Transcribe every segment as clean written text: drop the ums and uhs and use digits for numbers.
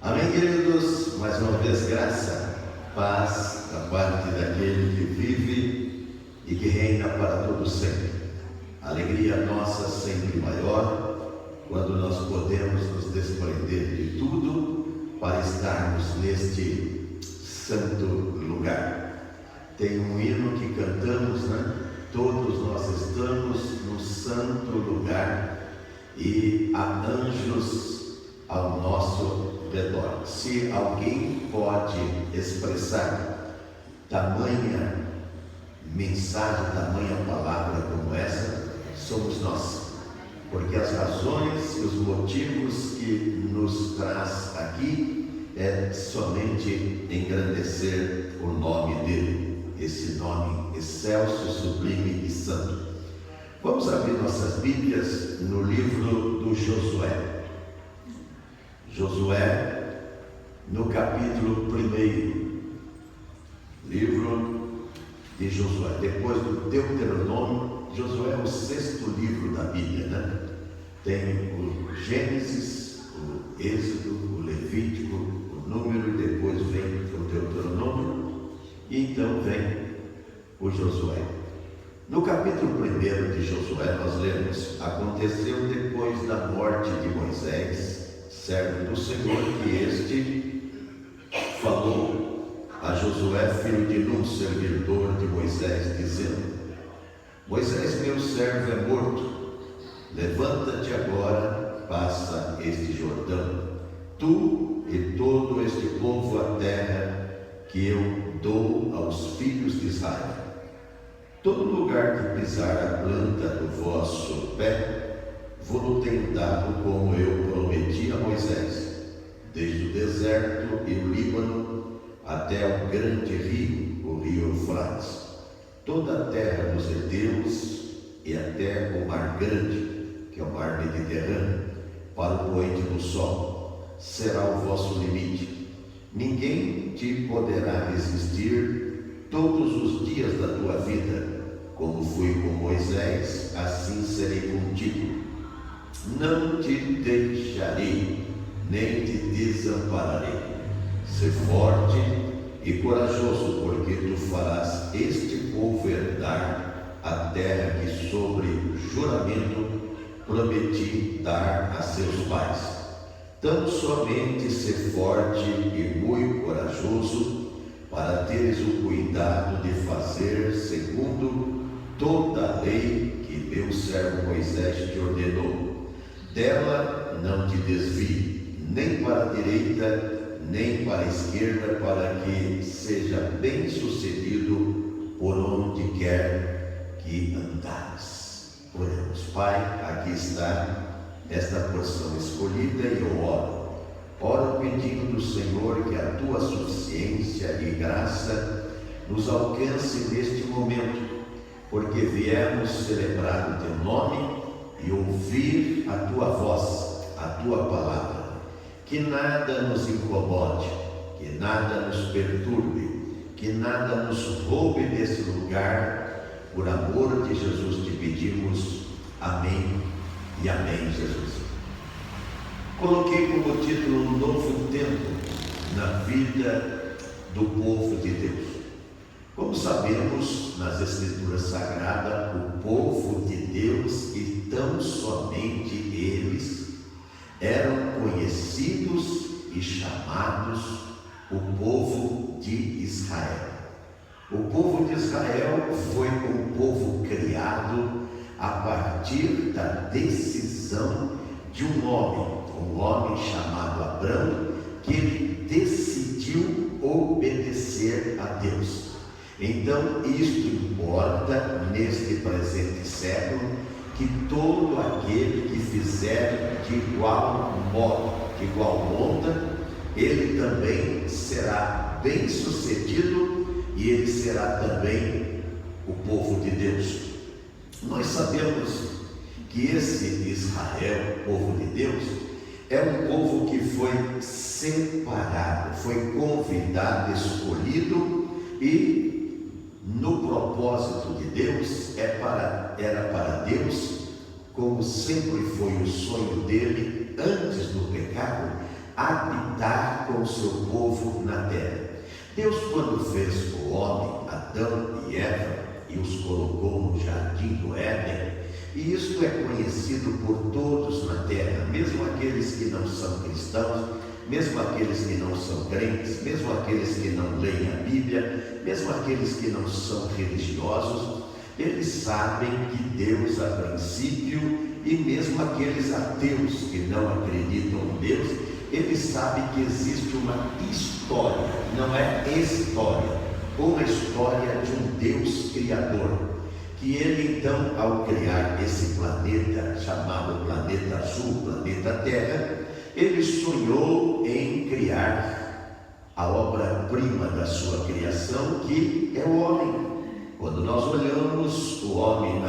Amém, queridos? Mais uma vez, graça, paz da parte daquele que vive e que reina para todo sempre. Alegria nossa sempre maior quando nós podemos nos desprender de tudo para estarmos neste santo lugar. Tem um hino que cantamos, né? Todos nós estamos no santo lugar e há anjos ao nosso redor. Se alguém pode expressar tamanha mensagem, tamanha palavra como essa, somos nós, porque as razões e os motivos que nos traz aqui é somente engrandecer o nome dele, esse nome excelso, sublime e santo. Vamos abrir nossas Bíblias no livro do Josué. Josué, no capítulo 1, livro de Josué, depois do Deuteronômio. Josué é o 6º livro da Bíblia, né? Tem o Gênesis, o Êxodo, o Levítico, o Número, e depois vem o Deuteronômio, e então vem o Josué. No capítulo 1 de Josué nós lemos: aconteceu depois da morte de Moisés, servo do Senhor, que este falou a Josué, filho de Nun, servidor de Moisés, dizendo: Moisés, meu servo, é morto. Levanta-te agora, passa este Jordão, tu e todo este povo, a terra que eu dou aos filhos de Israel. Todo lugar que pisar a planta do vosso pé, vou-lo tenho dado, como eu prometi a Moisés, desde o deserto e o Líbano até o grande rio, o rio Eufrates, toda a terra dos heteus e até o mar grande, que é o mar Mediterrâneo, para o poente do sol, será o vosso limite. Ninguém te poderá resistir todos os dias da tua vida. Como fui com Moisés, assim serei contigo. Não te deixarei, nem te desampararei. Sê forte e corajoso, porque tu farás este povo herdar a terra que sobre juramento prometi dar a seus pais. Tão somente sê forte e muito corajoso, para teres o cuidado de fazer segundo toda a lei que meu servo Moisés te ordenou. Dela não te desvie, nem para a direita, nem para a esquerda, para que seja bem sucedido por onde quer que andares. Oremos. Pai, aqui está esta porção escolhida e eu oro pedindo do Senhor que a tua suficiência e graça nos alcance neste momento, porque viemos celebrar o teu nome e ouvir a tua voz, a tua palavra. Que nada nos incomode, que nada nos perturbe, que nada nos roube desse lugar. Por amor de Jesus te pedimos. Amém e amém, Jesus. Coloquei como título um novo tempo na vida do povo de Deus. Como sabemos, nas Escrituras Sagradas, o povo de Deus, e tão somente eles, eram conhecidos e chamados o povo de Israel. O povo de Israel foi um povo criado a partir da decisão de um homem chamado Abrão, que ele decidiu obedecer a Deus. Então, isto importa neste presente século, que todo aquele que fizer de igual modo, de igual monta, ele também será bem sucedido e ele será também o povo de Deus. Nós sabemos que esse Israel, o povo de Deus, é um povo que foi separado, foi convidado, escolhido, e no propósito de Deus era para Deus, como sempre foi o sonho dele antes do pecado, habitar com o seu povo na terra. Deus, quando fez o homem, Adão e Eva, e os colocou no jardim do Éden, e isto é conhecido por todos na terra, mesmo aqueles que não são cristãos, mesmo aqueles que não são crentes, mesmo aqueles que não leem a Bíblia, mesmo aqueles que não são religiosos, eles sabem que Deus, a princípio, e mesmo aqueles ateus que não acreditam em Deus, eles sabem que existe uma história, não é história, uma história de um Deus Criador, que ele então, ao criar esse planeta, chamado planeta azul, planeta Terra, ele sonhou em criar a obra-prima da sua criação, que é o homem. Quando nós olhamos o homem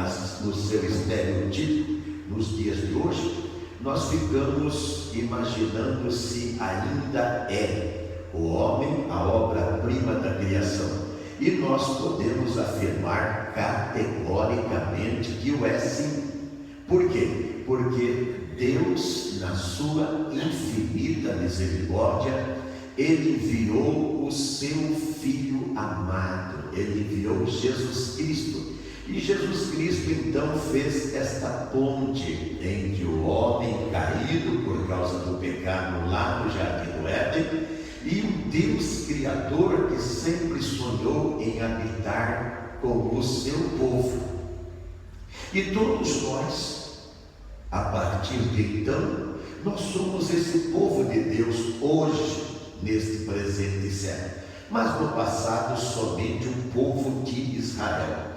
no seu estereotipo, nos dias de hoje, nós ficamos imaginando se ainda é o homem a obra-prima da criação. E nós podemos afirmar categoricamente que o é sim. Por quê? Porque Deus, na sua infinita misericórdia, ele enviou o seu Filho amado, ele enviou Jesus Cristo. E Jesus Cristo então fez esta ponte entre o homem caído por causa do pecado lá no jardim do Éden e o Deus Criador que sempre sonhou em habitar com o seu povo. E todos nós, a partir de então, nós somos esse povo de Deus hoje, neste presente século, mas no passado somente um povo de Israel.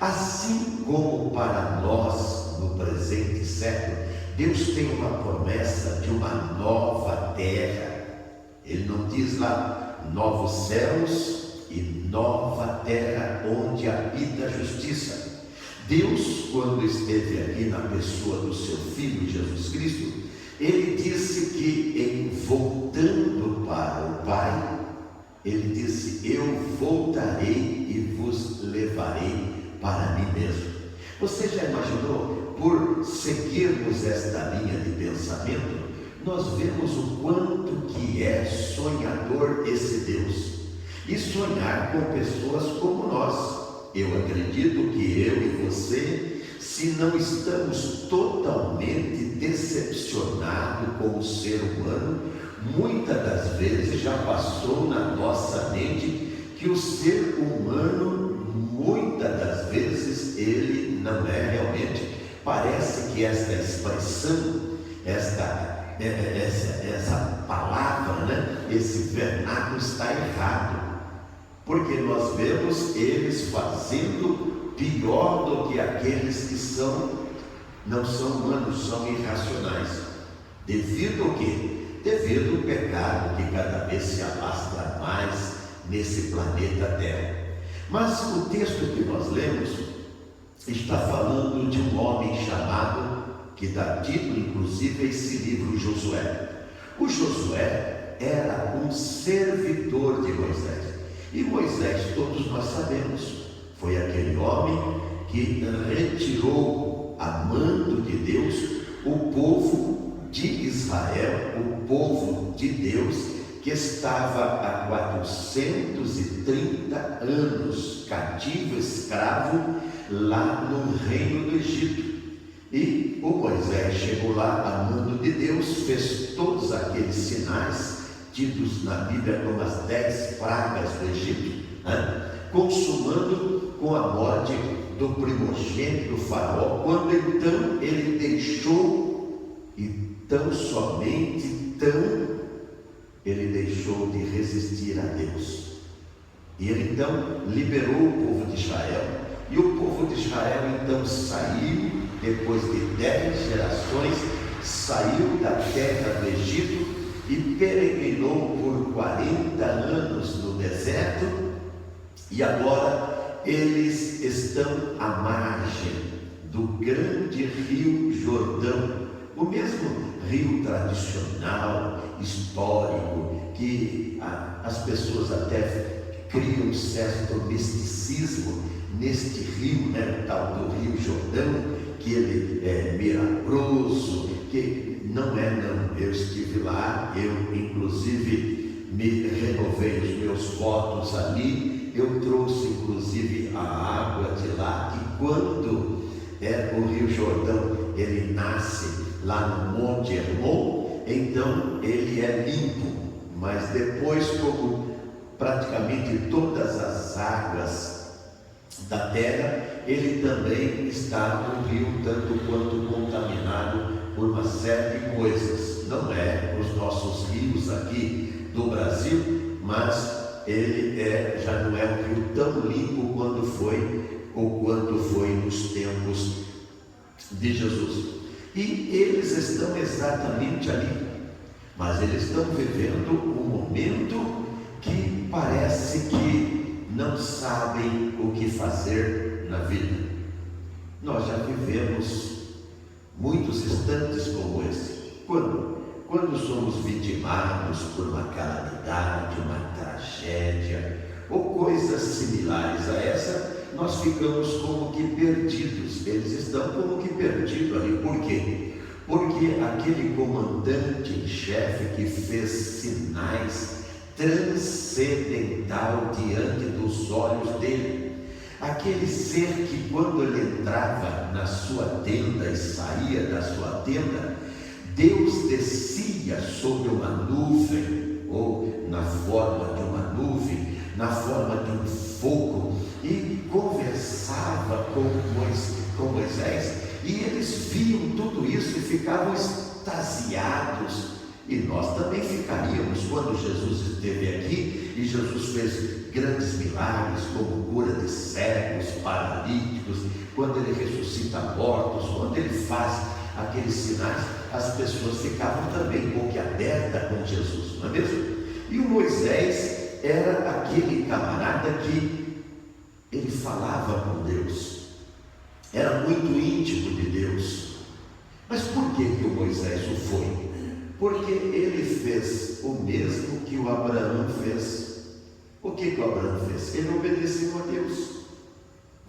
Assim como para nós, no presente século, Deus tem uma promessa de uma nova terra. Ele não diz lá novos céus e nova terra onde habita a justiça. Deus, quando esteve aqui na pessoa do seu Filho Jesus Cristo, ele disse que em voltando para o Pai, ele disse: eu voltarei e vos levarei para mim mesmo. Você já imaginou, por seguirmos esta linha de pensamento, nós vemos o quanto que é sonhador esse Deus, e sonhar com pessoas como nós. Eu acredito que eu e você, se não estamos totalmente decepcionados com o ser humano, muitas das vezes já passou na nossa mente que o ser humano, muitas das vezes, ele não é realmente. Parece que esta expressão, essa palavra, né, esse vernáculo está errado, porque nós vemos eles fazendo pior do que aqueles que não são humanos, são irracionais. Devido ao quê? Devido ao pecado que cada vez se alastra mais nesse planeta Terra. Mas o texto que nós lemos está falando de um homem chamado, que dá título inclusive a esse livro, Josué. O Josué era um servidor de Moisés. E Moisés, todos nós sabemos, foi aquele homem que retirou, a mando de Deus, o povo de Israel, o povo de Deus, que estava há 430 anos cativo, escravo, lá no reino do Egito. E o Moisés chegou lá a mando de Deus, fez todos aqueles sinais tidos na Bíblia como as 10 pragas do Egito, né? Consumando com a morte do primogênito do faraó, quando então ele deixou, e tão somente ele deixou de resistir a Deus. E ele então liberou o povo de Israel, e o povo de Israel então saiu, depois de 10 gerações, saiu da terra do Egito e peregrinou por 40 anos no deserto, e agora eles estão à margem do grande rio Jordão, o mesmo rio tradicional, histórico, que as pessoas até criam um certo misticismo neste rio, né, o tal do rio Jordão, que ele é milagroso, que não é não. Eu estive lá, eu inclusive me renovei os meus votos ali. Eu trouxe inclusive a água de lá, e quando o Rio Jordão ele nasce lá no Monte Hermon, então ele é limpo. Mas depois, como praticamente todas as águas da terra, ele também está no rio tanto quanto contaminado por uma série de coisas. Não é os nossos rios aqui do Brasil, mas ele já não é um rio tão limpo quanto foi nos tempos de Jesus. E eles estão exatamente ali, mas eles estão vivendo um momento que parece que não sabem o que fazer na vida. Nós já vivemos muitos instantes como esse. Quando somos vitimados por uma calamidade, uma tragédia ou coisas similares a essa, nós ficamos como que perdidos. Eles estão como que perdidos ali. Por quê? Porque aquele comandante em chefe que fez sinais transcendental diante dos olhos dele, aquele ser que quando ele entrava na sua tenda e saía da sua tenda, Deus descia sobre uma nuvem, ou na forma de uma nuvem, na forma de um fogo, e conversava com Moisés, e eles viam tudo isso e ficavam extasiados. E nós também ficaríamos quando Jesus esteve aqui e Jesus fez grandes milagres, como cura de cegos, paralíticos, quando ele ressuscita mortos, quando ele faz aqueles sinais, as pessoas ficavam também boquiabertas com Jesus, não é mesmo? E o Moisés era aquele camarada que ele falava com Deus, era muito íntimo de Deus. Mas por que o Moisés o foi? Porque ele fez o mesmo que o Abraão fez. O que o Abraão fez? Ele obedeceu a Deus.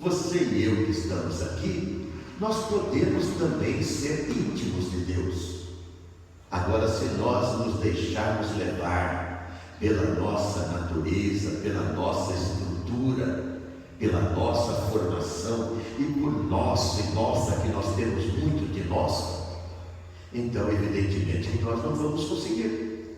Você e eu que estamos aqui, nós podemos também ser íntimos de Deus. Agora, se nós nos deixarmos levar pela nossa natureza, pela nossa estrutura, pela nossa formação e por nossa que nós temos muito de nós, então evidentemente que nós não vamos conseguir,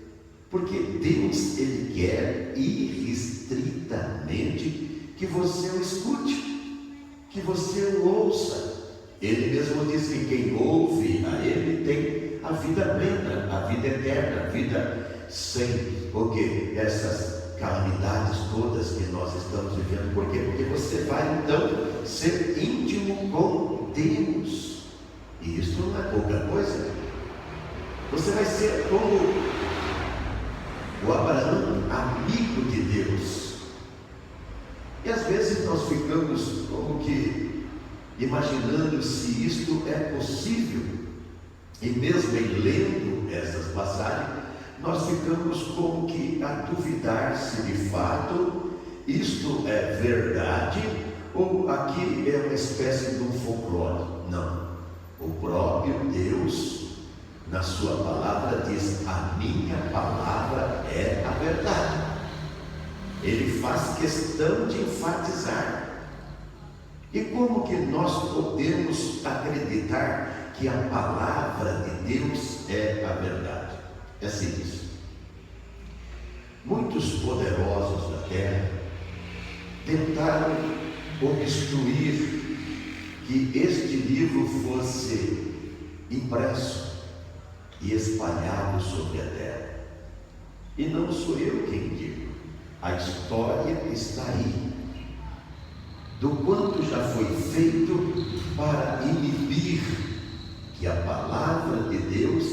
porque Deus ele quer irrestritamente que você o escute, que você o ouça. Ele mesmo diz que quem ouve a ele tem a vida plena, a vida eterna, a vida sem essas calamidades todas que nós estamos vivendo. Por quê? Porque você vai então ser íntimo com Deus, e isso não é pouca coisa. Você vai ser como o Abraão, amigo de Deus. E às vezes nós ficamos como que imaginando se isto é possível, e mesmo em lendo essas passagens, nós ficamos como que a duvidar se de fato isto é verdade ou aqui é uma espécie de um folclore. Não, o próprio Deus na sua palavra diz: a minha palavra é a verdade. Ele faz questão de enfatizar. E como que nós podemos acreditar que a palavra de Deus é a verdade? É simples. Muitos poderosos da terra tentaram obstruir que este livro fosse impresso e espalhado sobre a terra. E não sou eu quem digo, a história está aí, do quanto já foi feito para inibir que a palavra de Deus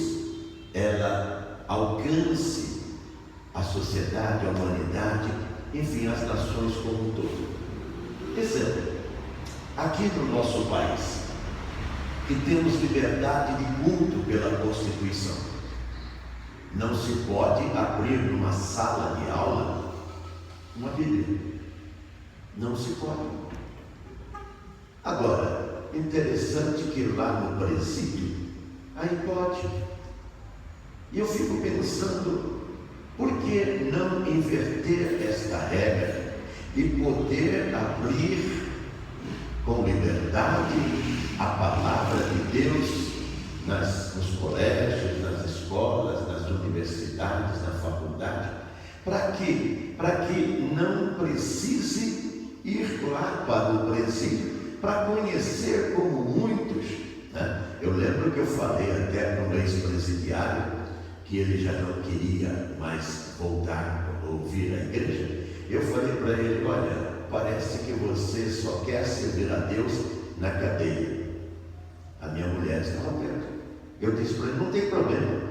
ela alcance a sociedade, a humanidade, enfim, as nações como um todo. Exemplo, aqui no nosso país, que temos liberdade de culto pela Constituição, não se pode abrir numa sala de aula uma Bíblia. Não se pode. Agora, interessante que lá no presídio, aí pode. E eu fico pensando, por que não não inverter esta regra e poder abrir com liberdade a palavra de Deus nos colégios, nas escolas, nas universidades, na faculdade, para que não precise ir lá para o presídio para conhecer como muitos, né? Eu lembro que eu falei até para um ex-presidiário que ele já não queria mais voltar a ouvir a igreja. Eu falei para ele: olha, parece que você só quer servir a Deus na cadeia. A minha mulher estava perto. Eu disse para ele: não tem problema,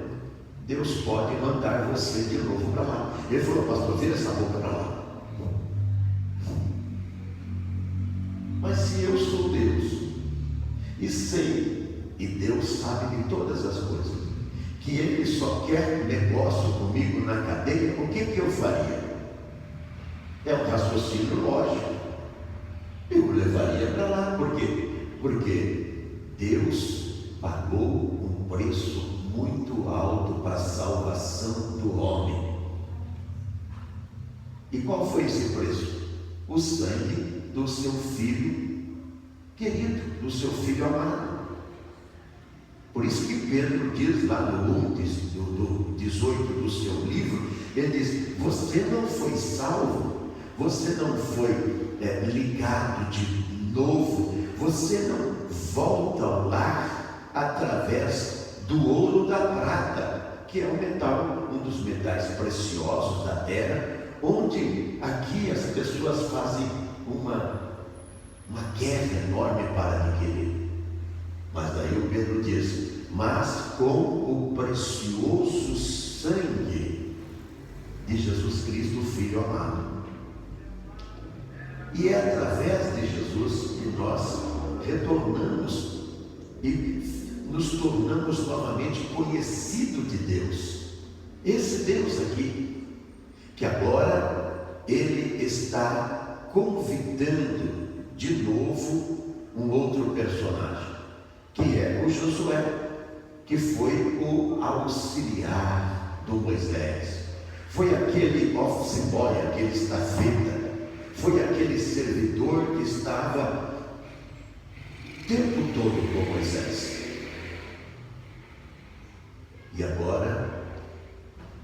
Deus pode mandar você de novo para lá. Ele falou: pastor, vira essa boca para lá. Mas se eu sou Deus e sei, e Deus sabe de todas as coisas, que Ele só quer negócio comigo na cadeia, o que eu faria? É um raciocínio lógico. Eu o levaria para lá. Por quê? Porque Deus pagou um preço muito alto para a salvação do homem. E qual foi esse preço? O sangue do seu filho querido, do seu filho amado. Por isso que Pedro diz lá no 18 do seu livro, ele diz: você não foi salvo, você não foi ligado de novo, você não volta ao lar através do ouro ou da prata, que é um metal, um dos metais preciosos da terra, onde aqui as pessoas fazem uma guerra enorme para adquirir. Mas daí o Pedro diz: mas com o precioso sangue de Jesus Cristo, o Filho amado. E é através de Jesus que nós retornamos e nos tornamos novamente conhecidos de Deus. Esse Deus aqui, que agora Ele está convidando de novo um outro personagem, que é o Josué, que foi o auxiliar do Moisés, foi aquele office boy, aquele estafeta, foi aquele servidor que estava o tempo todo com Moisés. E agora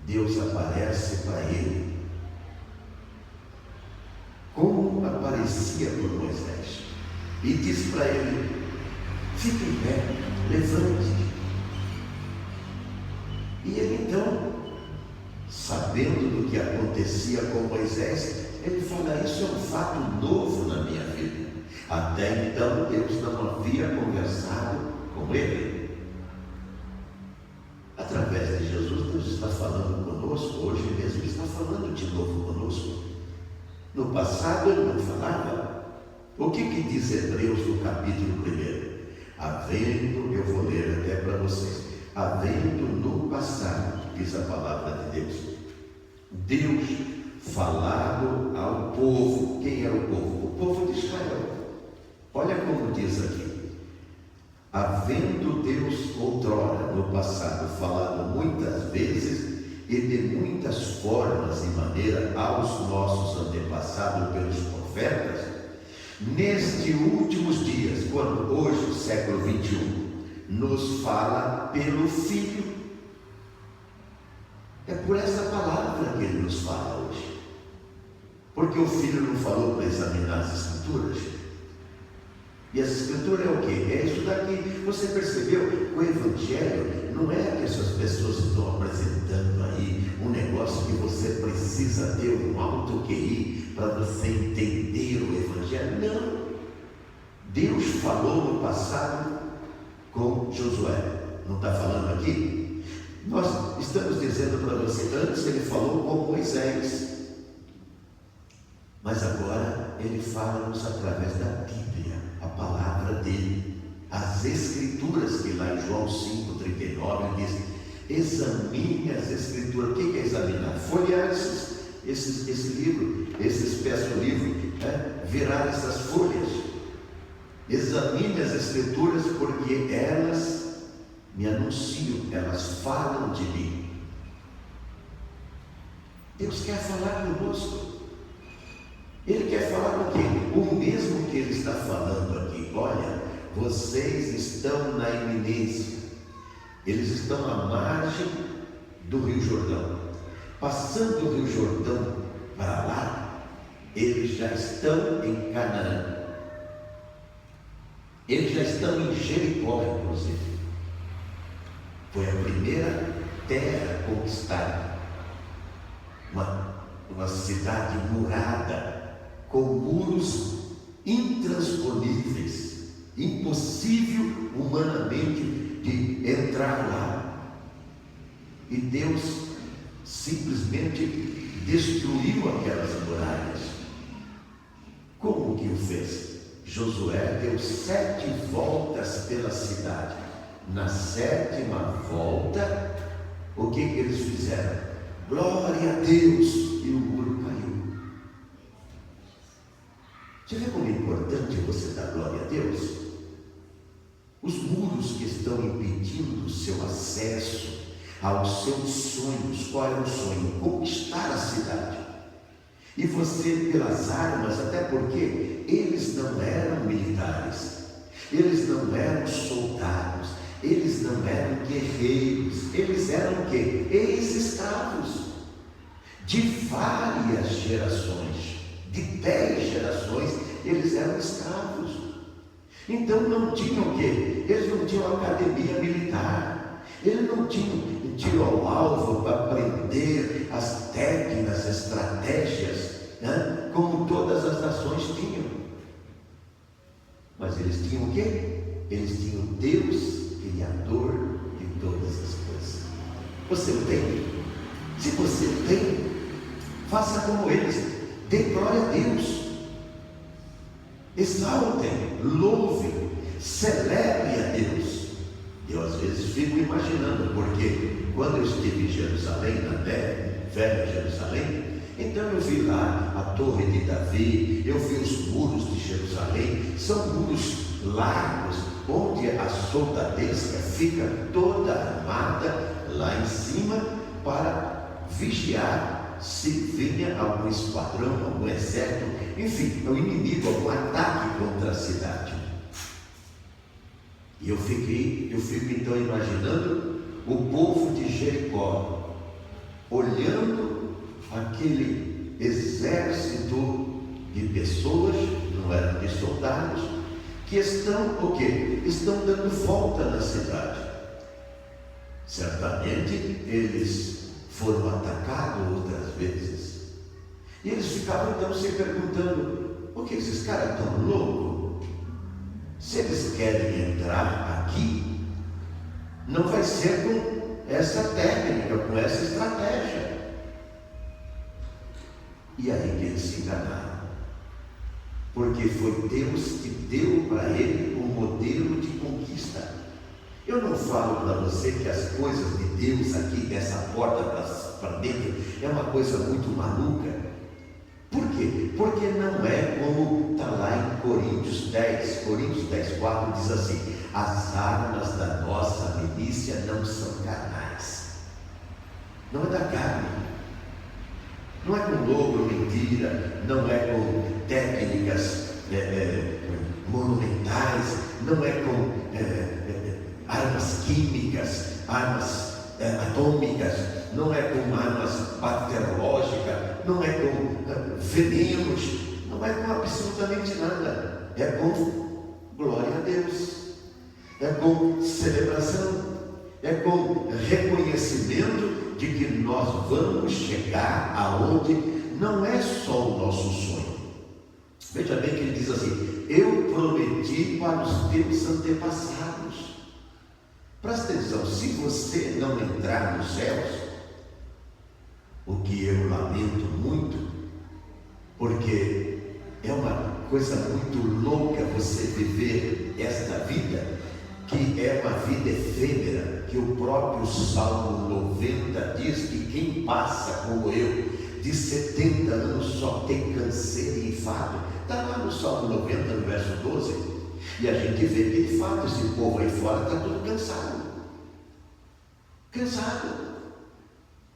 Deus aparece para ele, como aparecia por Moisés, e diz para ele: fique em pé, levante. E ele então, sabendo do que acontecia com Moisés, ele fala: isso é um fato novo na minha vida. Até então Deus não havia conversado com ele. Através de Jesus, Deus está falando conosco, hoje mesmo está falando de novo conosco. No passado ele não falava. O que diz Hebreus no capítulo 1? Havendo, eu vou ler até para vocês, havendo no passado, diz a palavra de Deus, Deus falado ao povo. Quem era o povo? O povo de Israel. Olha como diz aqui: havendo Deus outrora, no passado, falado muitas vezes e de muitas formas e maneira aos nossos antepassados pelos profetas, nestes últimos dias, quando hoje, século 21, nos fala pelo Filho. É por essa palavra que Ele nos fala hoje. Porque o Filho não falou para examinar as Escrituras? E as Escrituras é o quê? É isso daqui. Você percebeu? O Evangelho não é que essas pessoas estão apresentando aí um negócio que você precisa ter um alto QI para você entender o Evangelho. Não. Deus falou no passado com Josué. Não está falando aqui? Nós estamos dizendo para você, antes Ele falou com Moisés, mas agora Ele fala-nos através da Bíblia, a palavra dele, as Escrituras, que lá em João 5,39 diz: examine as Escrituras. O que é examinar? Folhear esse livro, esse espesso livro, né? Virar essas folhas. Examine as Escrituras, porque elas me anunciam, elas falam de mim. Deus quer falar conosco. Ele quer falar com quem? O mesmo que Ele está falando aqui. Olha, vocês estão na iminência. Eles estão à margem do Rio Jordão. Passando do Rio Jordão para lá, eles já estão em Canaã. Eles já estão em Jericó, inclusive. Foi a primeira terra conquistada. Uma cidade murada, com muros intransponíveis, impossível humanamente de entrar lá. E Deus simplesmente destruiu aquelas muralhas. Como que o fez? Josué deu 7 voltas pela cidade. Na 7ª volta, o que eles fizeram? Glória a Deus! E o muro caiu. Você vê como é importante você dar glória a Deus? Os muros que estão impedindo o seu acesso aos seus sonhos. Qual é o sonho? Conquistar a cidade. E você, pelas armas, até porque eles não eram militares, eles não eram soldados, eles não eram guerreiros, eles eram o quê? Ex-escravos de várias gerações, de 10 gerações, eles eram escravos. Então não tinham o quê? Eles não tinham academia militar, eles não tinham tiro ao alvo para aprender as técnicas, estratégias, né? Como todas as nações tinham. Mas eles tinham o quê? Eles tinham Deus, Criador de todas as coisas. Você tem? Se você tem, faça como eles, dê glória a Deus, exaltem, louvem, celebrem a Deus. Eu às vezes fico imaginando, porque quando eu estive em Jerusalém, na velha Jerusalém, então eu vi lá a Torre de Davi, eu vi os muros de Jerusalém, são muros largos, onde a soldadesca fica toda armada lá em cima para vigiar se vinha algum esquadrão, algum exército, enfim, o inimigo, algum ataque contra a cidade. E eu fico então imaginando o povo de Jericó, olhando aquele exército de pessoas, não eram de soldados, que estão o quê? Estão dando volta na cidade. Certamente eles foram atacados outras vezes. E eles ficavam então se perguntando: por que esses caras estão loucos? Se eles querem entrar aqui, não vai ser com essa técnica, com essa estratégia. E aí que eles se enganaram, porque foi Deus que deu para ele o modelo de conquista. Eu não falo para você que as coisas de Deus aqui, dessa porta para dentro, é uma coisa muito maluca. Por quê? Porque não é como está lá em Coríntios 10, 4 diz assim: as armas da nossa milícia não são carnais. Não é da carne. Não é com lobo, mentira, não é com técnicas monumentais, não é com armas químicas, armas atômicas, não é com armas bacteriológicas, não é com venenos, não é com absolutamente nada. É com glória a Deus, é com celebração, é com reconhecimento de que nós vamos chegar aonde não é só o nosso sonho. Veja bem que ele diz assim: eu prometi para os teus antepassados. Presta atenção, se você não entrar nos céus, o que eu lamento muito, porque é uma coisa muito louca você viver esta vida, que é uma vida efêmera, que o próprio Salmo 90 diz que quem passa como eu, de 70 anos, só tem canseiro e enfado. Está lá no Salmo 90, no verso 12, e a gente vê que de fato esse povo aí fora está todo cansado.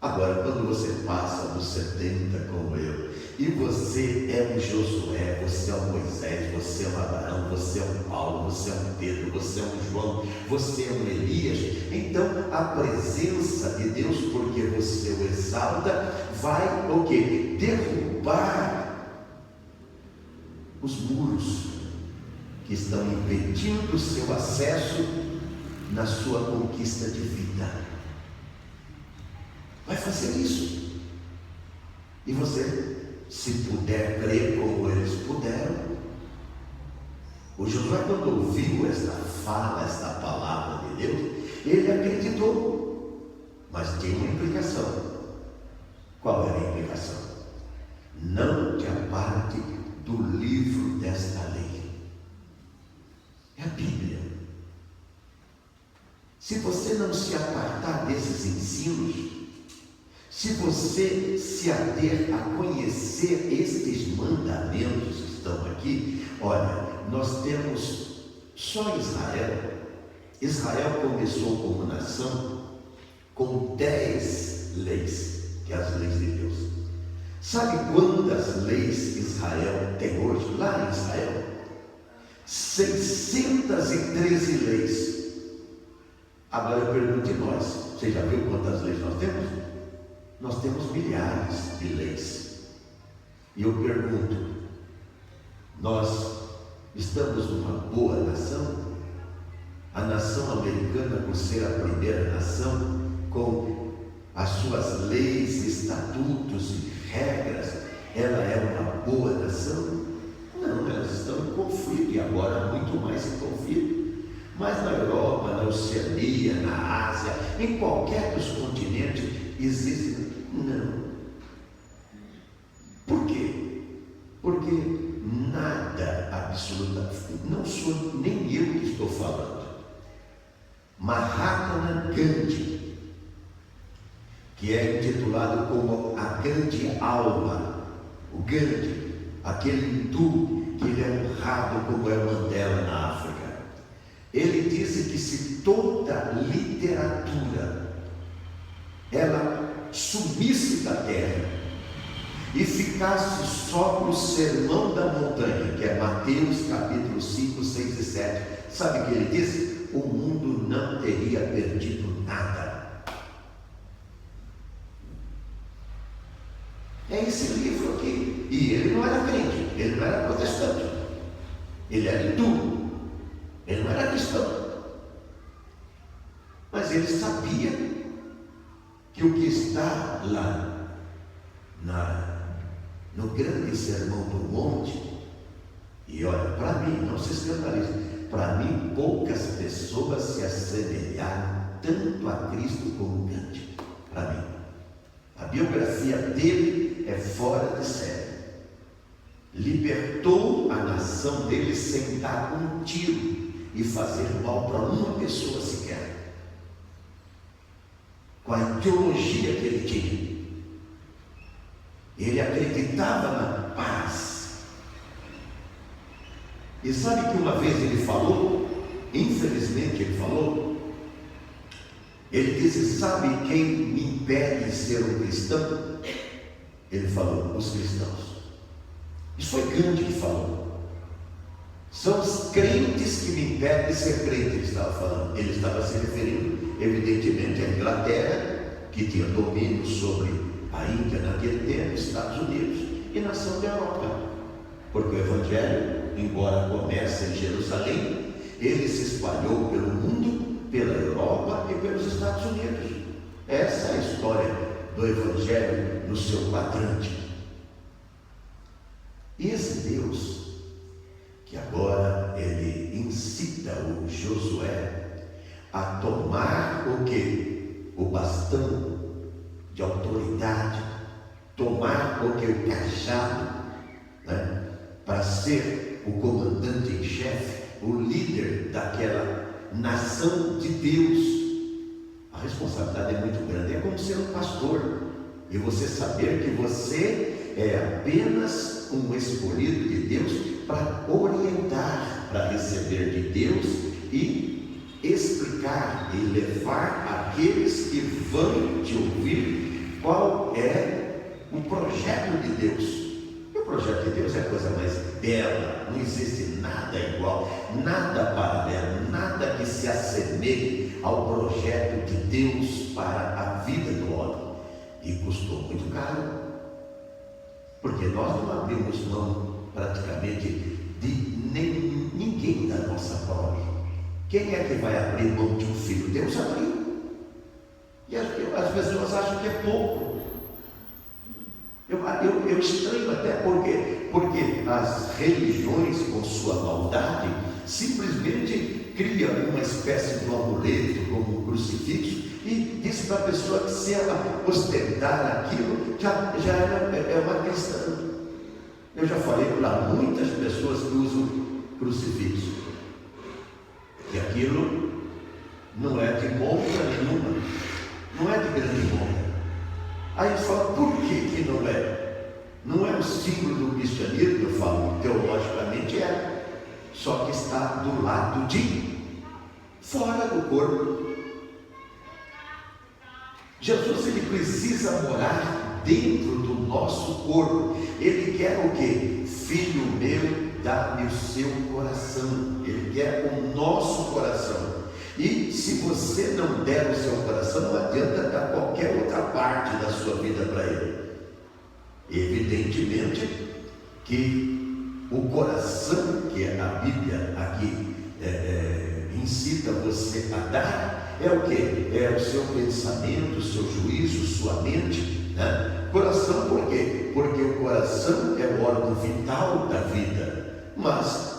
Agora, quando você passa dos 70 como eu, e você é um Josué, você é um Moisés, você é um Abraão, você é um Paulo, você é um Pedro, você é um João, você é um Elias, então a presença de Deus, porque você o exalta, vai o quê? Derrubar os muros que estão impedindo o seu acesso na sua conquista de vida. Vai fazer isso. E você, se puder crer como eles puderam. O Josué, quando ouviu esta fala, esta palavra de Deus, ele acreditou, mas tem uma implicação. Qual era a implicação? Não te aparte do livro desta lei. É a Bíblia. Se você não se apartar desses ensinos, se você se ater a conhecer estes mandamentos que estão aqui, olha, nós temos só Israel. Israel começou como nação com 10 leis, que é as leis de Deus. Sabe quantas leis Israel tem hoje? Lá em Israel, 613 leis. Agora eu pergunto de nós, você já viu quantas leis nós temos? Nós temos milhares de leis. E eu pergunto, nós estamos numa boa nação? A nação americana, por ser a primeira nação, com as suas leis, estatutos e regras, ela é uma boa nação? Não, elas estão em conflito, e agora muito mais em conflito. Mas na Europa, na Oceania, na Ásia, em qualquer dos continentes, existe. Não. Por quê? Porque nada absolutamente, não sou nem eu que estou falando. Mahatma Gandhi, que é intitulado como a grande alma, o Gandhi, aquele hindu que ele é honrado como é Mandela na África. Ele disse que se toda literatura ela sumisse da terra e ficasse só para o sermão da montanha, que é Mateus capítulo 5, 6 e 7, sabe o que ele disse? O mundo não teria perdido nada. É esse livro aqui. E ele não era crente, ele não era protestante, ele era hindu, ele não era cristão, mas ele sabia que o que está lá no grande sermão do monte, e olha, para mim, não se escandalize, para mim poucas pessoas se assemelharam tanto a Cristo como Gandhi. Para mim, a biografia dele é fora de série. Libertou a nação dele sem dar um tiro e fazer mal para uma pessoa sequer, com a ideologia que ele tinha. Ele acreditava na paz. E sabe que uma vez ele falou, infelizmente ele falou, ele disse: sabe quem me impede de ser um cristão? Ele falou: os cristãos. Isso foi Gandhi que falou. São os crentes que me impedem de ser crente, ele estava falando. Ele estava se referindo, evidentemente, à Inglaterra, que tinha domínio sobre a Índia naquele tempo, Estados Unidos e nação da Europa. Porque o Evangelho, embora comece em Jerusalém, ele se espalhou pelo mundo, pela Europa e pelos Estados Unidos. Essa é a história do Evangelho no seu quadrante. E esse Deus, que agora ele incita o Josué a tomar o quê? O bastão de autoridade, tomar o que? O cajado, né? Para ser o comandante em chefe, o líder daquela nação de Deus. A responsabilidade é muito grande, é como ser um pastor, e você saber que você é apenas um escolhido de Deus para orientar, para receber de Deus e explicar e levar aqueles que vão te ouvir qual é o projeto de Deus. E o projeto de Deus é a coisa mais bela, não existe nada igual, nada paralelo, nada que se assemelhe ao projeto de Deus para a vida do homem. E custou muito caro, porque nós não abrimos mão praticamente de ninguém da nossa prole. Quem é que vai abrir mão de um filho? Deus abriu. E as pessoas acham que é pouco. Eu estranho até porque as religiões, com sua maldade, simplesmente criam uma espécie de um amuleto, como um crucifixo, e diz para a pessoa que se ela ostentar aquilo, já é uma cristã. Eu já falei para muitas pessoas que usam crucifixo, que aquilo não é de monta nenhuma, não é de grande monta. Aí eles falam, por que não é? Não é o símbolo do cristianismo, eu falo, teologicamente é, só que está do lado de fora do corpo. Jesus, ele precisa morar dentro do nosso corpo. Ele quer o quê? Filho meu, dá-me o seu coração. Ele quer o nosso coração. E se você não der o seu coração, não adianta dar qualquer outra parte da sua vida para ele. Evidentemente que o coração que a Bíblia aqui incita você a dar é o que? É o seu pensamento, o seu juízo, sua mente, né? Coração por quê? Porque o coração é o órgão vital da vida, mas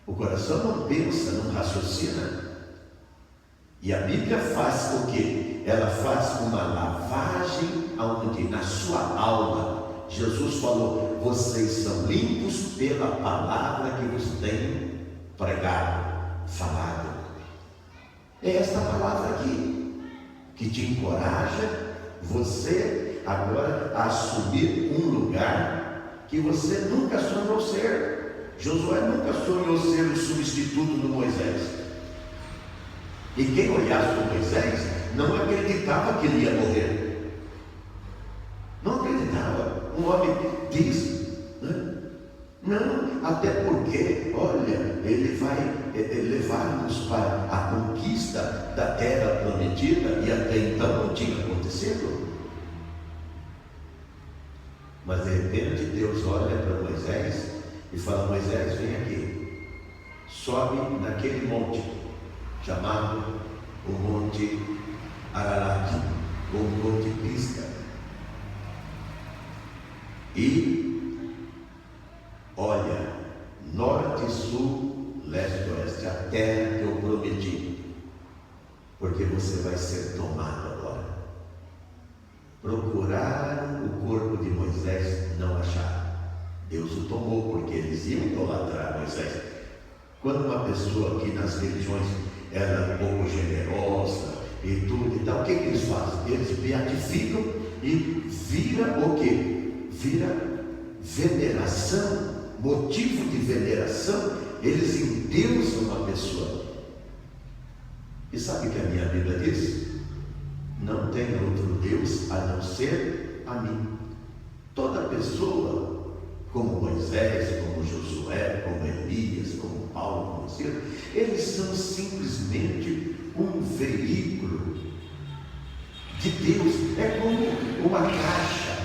o coração não pensa, não raciocina. E a Bíblia faz o quê? Ela faz uma lavagem aonde? Na sua alma. Jesus falou, vocês são limpos pela palavra que vos tenho pregado, falado. É esta palavra aqui que te encoraja você agora a assumir um lugar que você nunca sonhou ser. Josué nunca sonhou ser o substituto do Moisés. E quem olhasse para Moisés não acreditava que ele ia morrer. Não acreditava. Um homem diz, né? Não, até porque, olha, ele vai levar-nos para a conquista da terra prometida, e até então não tinha acontecido. Mas de repente Deus olha para Moisés e fala, Moisés, vem aqui, sobe naquele monte chamado o Monte Ararat, ou Monte Pisga, e olha, norte, sul, leste, oeste, a terra que eu prometi, porque você vai ser tomado agora. Procuraram o corpo de Moisés, não acharam. Deus o tomou, porque eles iam idolatrar Moisés. Quando uma pessoa aqui nas religiões ela é um pouco generosa e tudo e tal, o que eles fazem? Eles beatificam e vira o quê? Vira veneração, motivo de veneração. Eles endeusam uma pessoa. E sabe o que a minha Bíblia diz? Não tem outro Deus a não ser a mim. Toda pessoa, como Moisés, como Josué, como Elias, como Paulo, como Ciro, eles são simplesmente um veículo de Deus. É como uma caixa.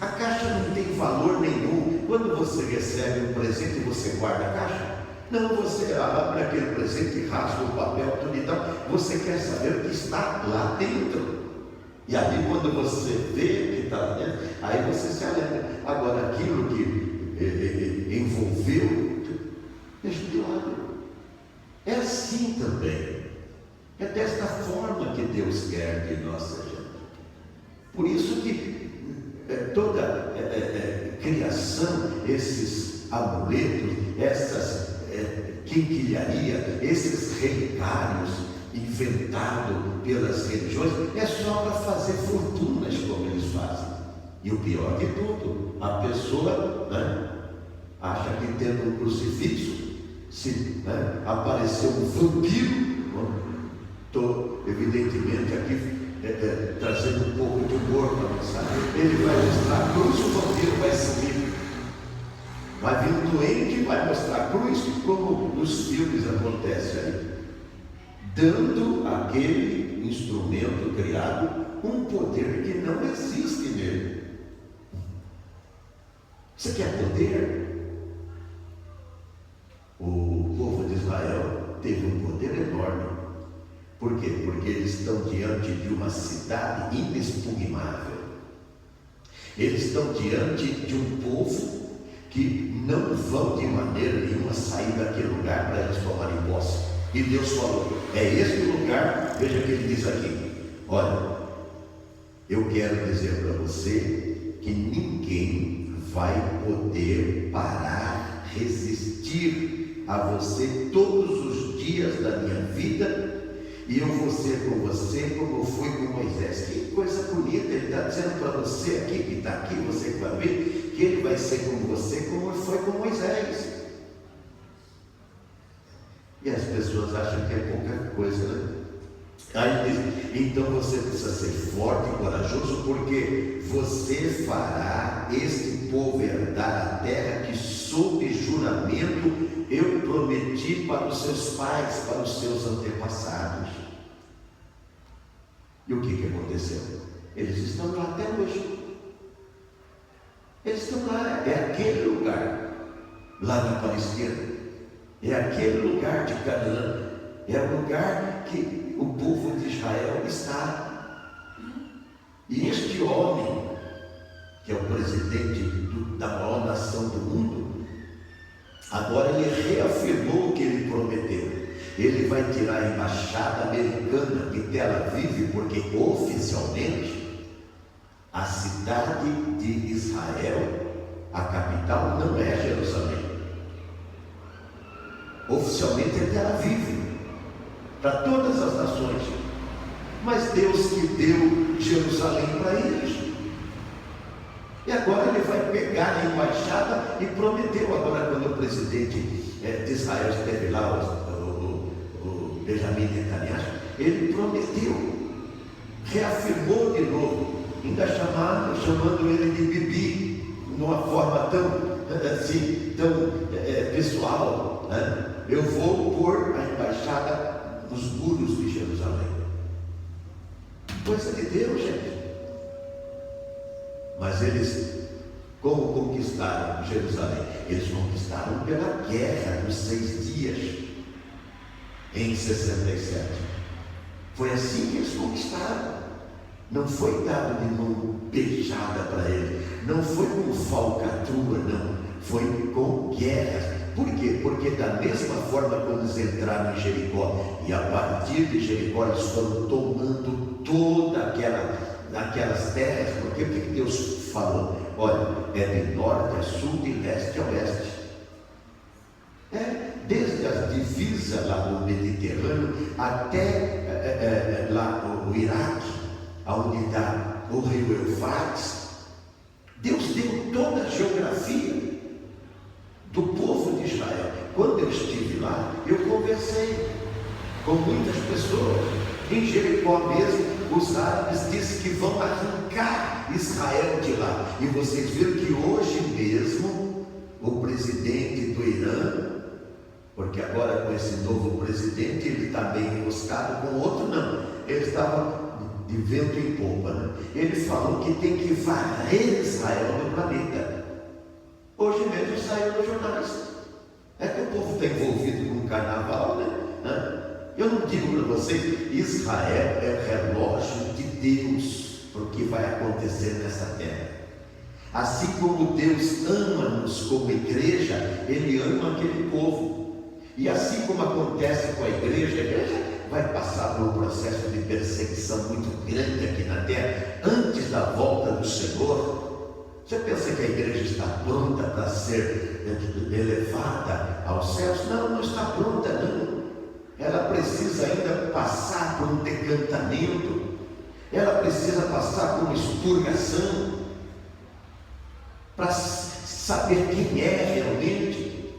A caixa não tem valor nenhum. Quando você recebe um presente, você guarda a caixa? Não, você abre aquele presente, rasga o papel, tudo e tal. Você quer saber o que está lá dentro. E aí quando você vê o que está lá dentro, aí você se alegra. Agora aquilo que envolveu, deixa de lado. É assim também. É desta forma que Deus quer que nós sejamos. Por isso que toda criação, esses amuletos, essas quinquilharia, esses relicários inventados pelas religiões, é só para fazer fortunas, como eles fazem. E o pior de tudo, a pessoa, né, acha que tendo um crucifixo, se apareceu um vampiro, estou evidentemente aqui trazendo um pouco de humor para a mensagem. Ele vai mostrar a cruz, o vampiro vai sumir. Vai vir um doente e vai mostrar a cruz, como nos filmes acontece aí, dando àquele instrumento criado um poder que não existe nele. Você quer poder? O povo de Israel teve um poder enorme. Por quê? Porque eles estão diante de uma cidade inexpugnável. Eles estão diante de um povo que não vão de maneira nenhuma sair daquele lugar para eles tomarem posse. E Deus falou: é este lugar. Veja que ele diz aqui: olha, eu quero dizer para você que ninguém vai poder parar, resistir a você todos os dias da minha vida, e eu vou ser com você como eu fui com Moisés. Que coisa bonita, ele está dizendo para você aqui, que está aqui, você que vai ver, que ele vai ser com você como foi com Moisés. E as pessoas acham que é pouca coisa, né? Aí diz: então você precisa ser forte e corajoso, porque você fará este povo herdar a terra que sob juramento eu prometi para os seus pais, para os seus antepassados. E o que aconteceu? Eles estão lá até hoje. Eles estão lá, é aquele lugar, lá na Palestina, é aquele lugar de Canaã, é o lugar que o povo de Israel está. E este homem, que é o presidente da maior nação do mundo, agora ele reafirmou o que ele prometeu. Ele vai tirar a embaixada americana de Tel Aviv, porque oficialmente a cidade de Israel, a capital, não é Jerusalém. Oficialmente é Tel Aviv, para todas as nações. Mas Deus que deu Jerusalém para eles. E agora ele vai pegar a embaixada e prometeu. Agora, quando o presidente de Israel esteve lá, o Benjamin Netanyahu, ele prometeu, reafirmou de novo, ainda chamando ele de Bibi, numa forma tão pessoal, né? Eu vou pôr a embaixada nos muros de Jerusalém. Coisa de Deus, gente. Mas eles, como conquistaram Jerusalém? Eles conquistaram pela guerra dos 6 dias, em 67. Foi assim que eles conquistaram. Não foi dado de mão beijada para eles, não foi com falcatrua, não, foi com guerras. Por quê? Porque da mesma forma quando eles entraram em Jericó, e a partir de Jericó eles foram tomando toda aquelas terras, porque o que Deus falou? Olha, é de norte a sul, de leste a oeste. Desde as divisas lá do Mediterrâneo até lá o Iraque, onde está o rio Eufrates. Deus deu toda a geografia do povo de Israel. Quando eu estive lá, eu conversei com muitas pessoas. Em Jericó mesmo, os árabes dizem que vão arrancar Israel de lá. E vocês viram que hoje mesmo o presidente do Irã, porque agora com esse novo presidente ele está bem enroscado, com o outro não, ele estava de vento em popa, né? Ele falou que tem que varrer Israel do planeta. Hoje mesmo saiu nos jornais. É que o povo está envolvido com o carnaval, né? Eu não digo para vocês, Israel é o relógio de Deus para o que vai acontecer nessa terra. Assim como Deus ama-nos como igreja, Ele ama aquele povo. E assim como acontece com a igreja vai passar por um processo de perseguição muito grande aqui na terra, antes da volta do Senhor. Você pensa que a igreja está pronta para ser elevada aos céus? Não, não está pronta, não. Ela precisa ainda passar por um decantamento, ela precisa passar por uma expurgação, para saber quem é realmente.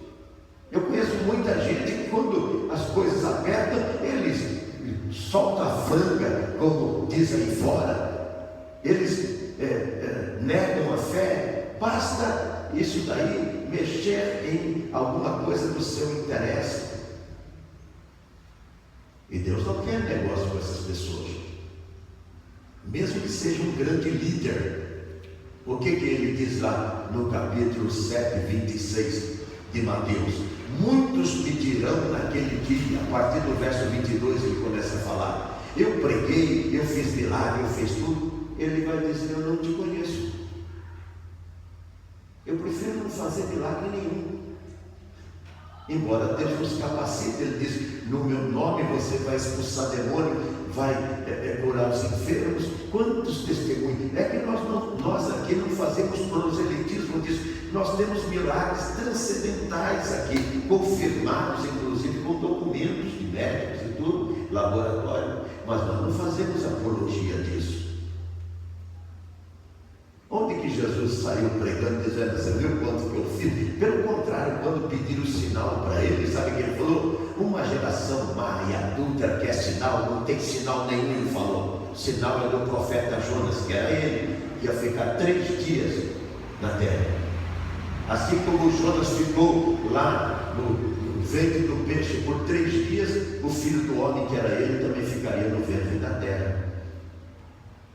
Eu conheço muita gente que quando as coisas apertam, eles soltam a franga, como diz diz aí fora, eles negam a fé. Basta isso daí mexer em alguma coisa do seu interesse. E Deus não quer negócio com essas pessoas, mesmo que seja um grande líder. O que ele diz lá no capítulo 7, 26 de Mateus? Muitos me dirão naquele dia, a partir do verso 22 ele começa a falar: eu preguei, eu fiz milagre, eu fiz tudo. Ele vai dizer: eu não te conheço, eu prefiro não fazer milagre nenhum. Embora Deus nos capacite, ele diz: no meu nome você vai expulsar demônio, vai curar os enfermos. Quantos testemunhos? É que nós aqui não fazemos proselitismo disso. Nós temos milagres transcendentais aqui, confirmados inclusive com documentos de médicos e tudo, laboratório, mas nós não fazemos apologia disso. Onde que Jesus saiu pregando, dizendo: você viu quanto que eu fiz? Pelo contrário, quando pediram sinal para ele, sabe o que ele falou? Uma geração má e adúltera quer sinal, não tem sinal nenhum. Ele falou: o sinal é do profeta Jonas, que era ele, que ia ficar 3 dias na terra. Assim como Jonas ficou lá no ventre do peixe por 3 dias, o filho do homem, que era ele, também ficaria no ventre da terra.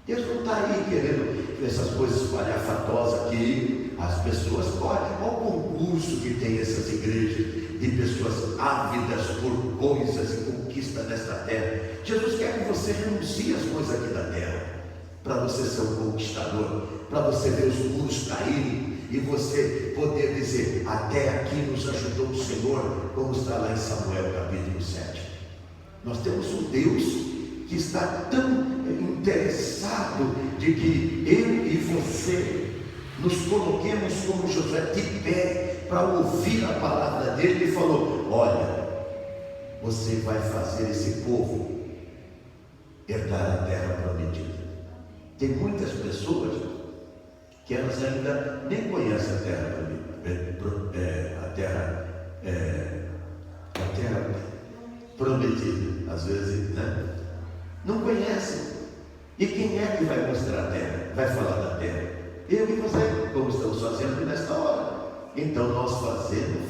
Deus não está aí querendo essas coisas espalhafatosas que as pessoas podem. Olha o concurso que tem essas igrejas de pessoas ávidas por coisas e conquista nesta terra. Jesus quer que você renuncie às coisas aqui da terra, para você ser um conquistador, para você ver os muros caírem e você poder dizer: até aqui nos ajudou o Senhor, como está lá em Samuel capítulo 7. Nós temos um Deus que está tão interessado de que eu e você nos coloquemos como Josué de pé para ouvir a palavra dele. Ele falou: olha, você vai fazer esse povo herdar a terra prometida. Tem muitas pessoas que elas ainda nem conhecem a terra prometida, às vezes, né? Não conhecem. E quem é que vai mostrar a terra? Vai falar da terra? Eu e você, como estamos fazendo nesta hora. Então nós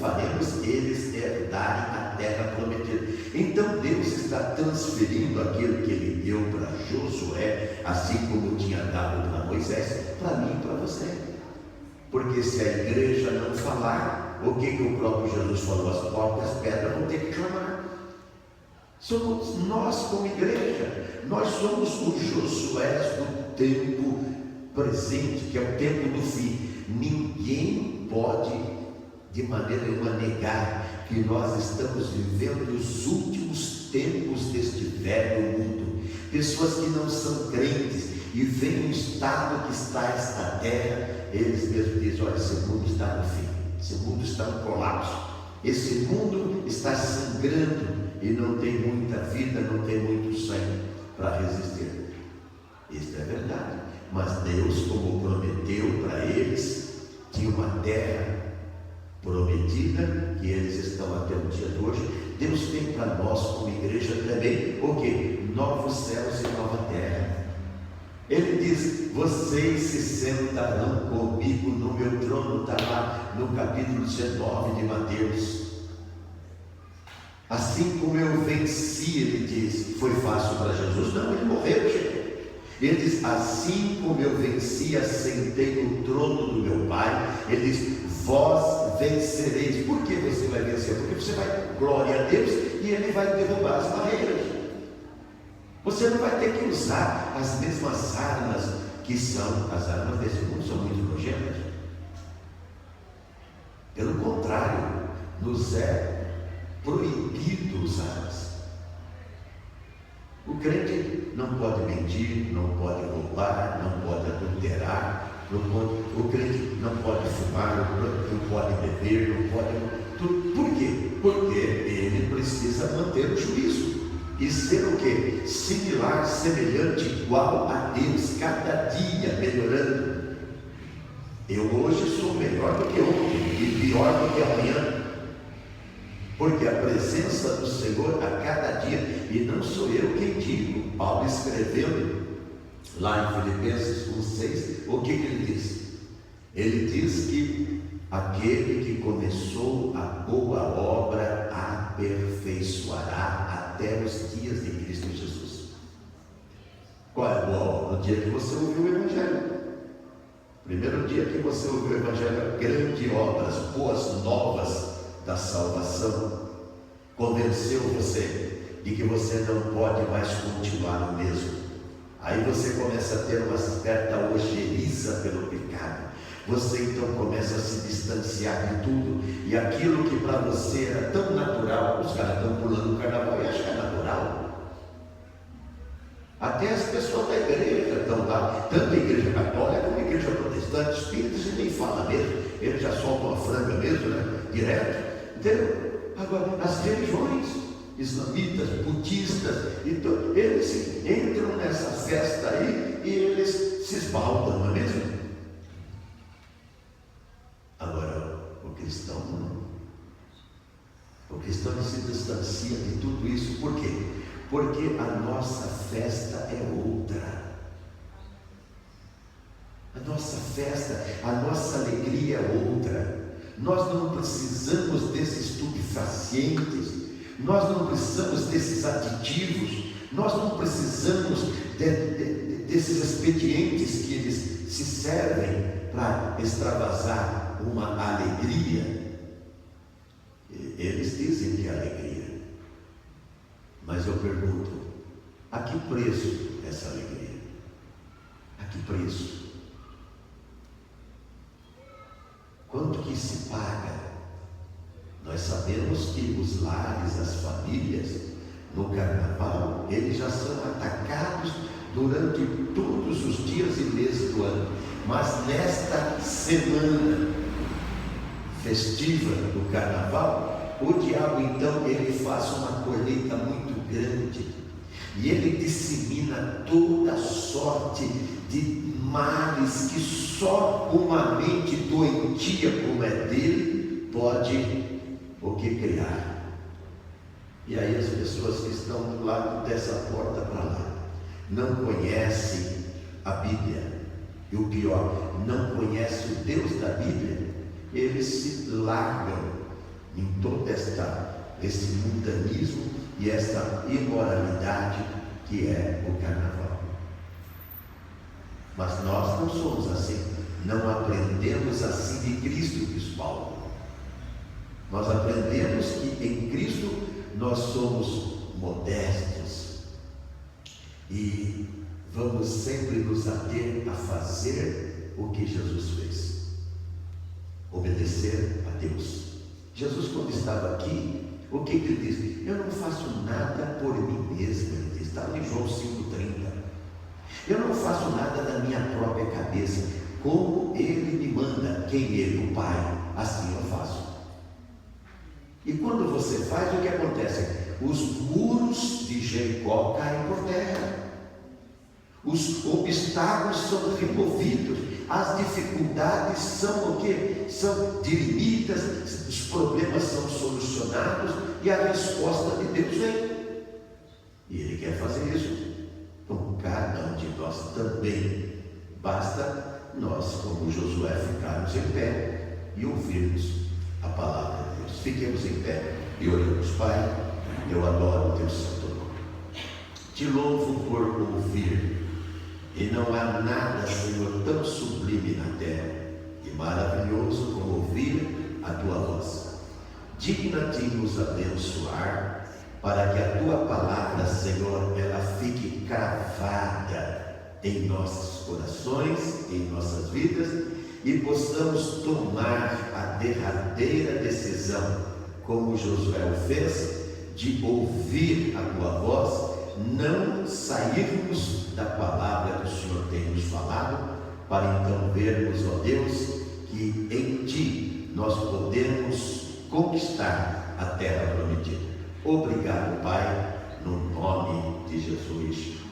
faremos eles herdarem a terra prometida. Então Deus está transferindo aquilo que ele deu para Josué, assim como tinha dado para Moisés, para mim e para você. Porque se a igreja não falar, o que o próprio Jesus falou? As próprias pedras vão ter que clamar. Somos nós como igreja, nós somos os Josués do tempo presente, que é o tempo do fim. Ninguém pode de maneira nenhuma negar que nós estamos vivendo os últimos tempos deste velho mundo. Pessoas que não são crentes e veem o estado que está esta terra, eles mesmos dizem: olha, esse mundo está no fim, esse mundo está no colapso, esse mundo está sangrando e não tem muita vida, não tem muito sangue para resistir. Isso é verdade, mas Deus, como prometeu para eles, tinha uma terra prometida que eles estão até o dia de hoje. Deus tem para nós como igreja também o que? Novos céus e nova terra. Ele diz: vocês se sentarão comigo no meu trono. Está lá no capítulo 19 de Mateus. Assim como eu venci, ele diz. Foi fácil para Jesus? Não, ele morreu, gente. Ele diz: assim como eu venci, assentei no trono do meu Pai. Ele diz: vós vencereis. Por que você vai vencer? Porque você vai, glória a Deus, e ele vai derrubar as barreiras. Você não vai ter que usar as mesmas armas que são as armas desse mundo, são muito nojentas. Pelo contrário, nos é proibido usá-las. O crente não pode mentir, não pode roubar, não pode adulterar, o crente não pode fumar, não pode beber, não pode. Por quê? Porque ele precisa manter o juízo e ser o quê? Similar, semelhante, igual a Deus, cada dia melhorando. Eu hoje sou melhor do que ontem e pior do que amanhã, porque a presença do Senhor a cada dia, e não sou eu quem digo, Paulo escrevendo lá em Filipenses 1,6, o que ele diz? Ele diz que aquele que começou a boa obra aperfeiçoará até os dias de Cristo Jesus. Qual é a boa obra? No dia que você ouviu o Evangelho. Primeiro dia que você ouviu o Evangelho, grandes obras, boas novas da salvação, convenceu você de que você não pode mais continuar o mesmo. Aí você começa a ter uma certa ojeriza pelo pecado. Você então começa a se distanciar de tudo, e aquilo que para você era tão natural, os caras estão pulando o carnaval e acham que é natural. Até as pessoas da igreja estão lá, tanto a igreja católica como a igreja protestante, espíritas, e nem fala mesmo, eles já soltam a franga mesmo, né? Direto, entendeu? Agora, as religiões islamitas, budistas, então, eles entram nessa festa aí e eles se esbaldam, não é mesmo? Agora, o cristão não. O cristão se distancia de tudo isso. Por quê? Porque a nossa festa é outra. A nossa festa, a nossa alegria é outra. Nós não precisamos desses estupefacientes, nós não precisamos desses aditivos, nós não precisamos desses expedientes que eles se servem para extravasar uma alegria. Eles dizem que é alegria, mas eu pergunto, a que preço essa alegria? A que preço? Quanto que se paga? Nós sabemos que os lares, as famílias, no carnaval, eles já são atacados durante todos os dias e meses do ano. Mas nesta semana festiva do carnaval, o diabo então ele faz uma colheita muito grande e ele dissemina toda sorte de males que só uma mente doentia como é dele pode o que criar. E aí as pessoas que estão do lado dessa porta para lá não conhecem a Bíblia, e o pior, não conhecem o Deus da Bíblia, eles se largam em todo esse mundanismo e essa imoralidade que é o carnaval. Mas nós não somos assim, não aprendemos assim de Cristo, diz Paulo. Nós aprendemos que em Cristo nós somos modestos e vamos sempre nos ater a fazer o que Jesus fez, obedecer a Deus. Jesus, quando estava aqui, o que ele disse? Eu não faço nada por mim mesmo, ele disse, está em João 5,30. Eu não faço nada da minha própria cabeça, como ele me manda, quem ele, o Pai, assim eu faço. E quando você faz, o que acontece? Os muros de Jericó caem por terra, os obstáculos são removidos, as dificuldades são o quê? São dirimidas, os problemas são solucionados e a resposta de Deus vem. E Ele quer fazer isso com cada um de nós também. Basta nós, como Josué, ficarmos em pé e ouvirmos a palavra de Deus. Fiquemos em pé e oremos. Pai, eu adoro o teu santo nome. Te louvo por ouvir. E não há nada, Senhor, tão sublime na terra e maravilhoso como ouvir a tua voz. Digna-te nos abençoar, para que a tua palavra, Senhor, ela fique cravada em nossos corações, em nossas vidas, e possamos tomar a derradeira decisão, como Josué o fez, de ouvir a tua voz, não sairmos da palavra que o Senhor tem nos falado, para então vermos, ó Deus, que em Ti nós podemos conquistar a terra prometida. Obrigado, Pai, no nome de Jesus.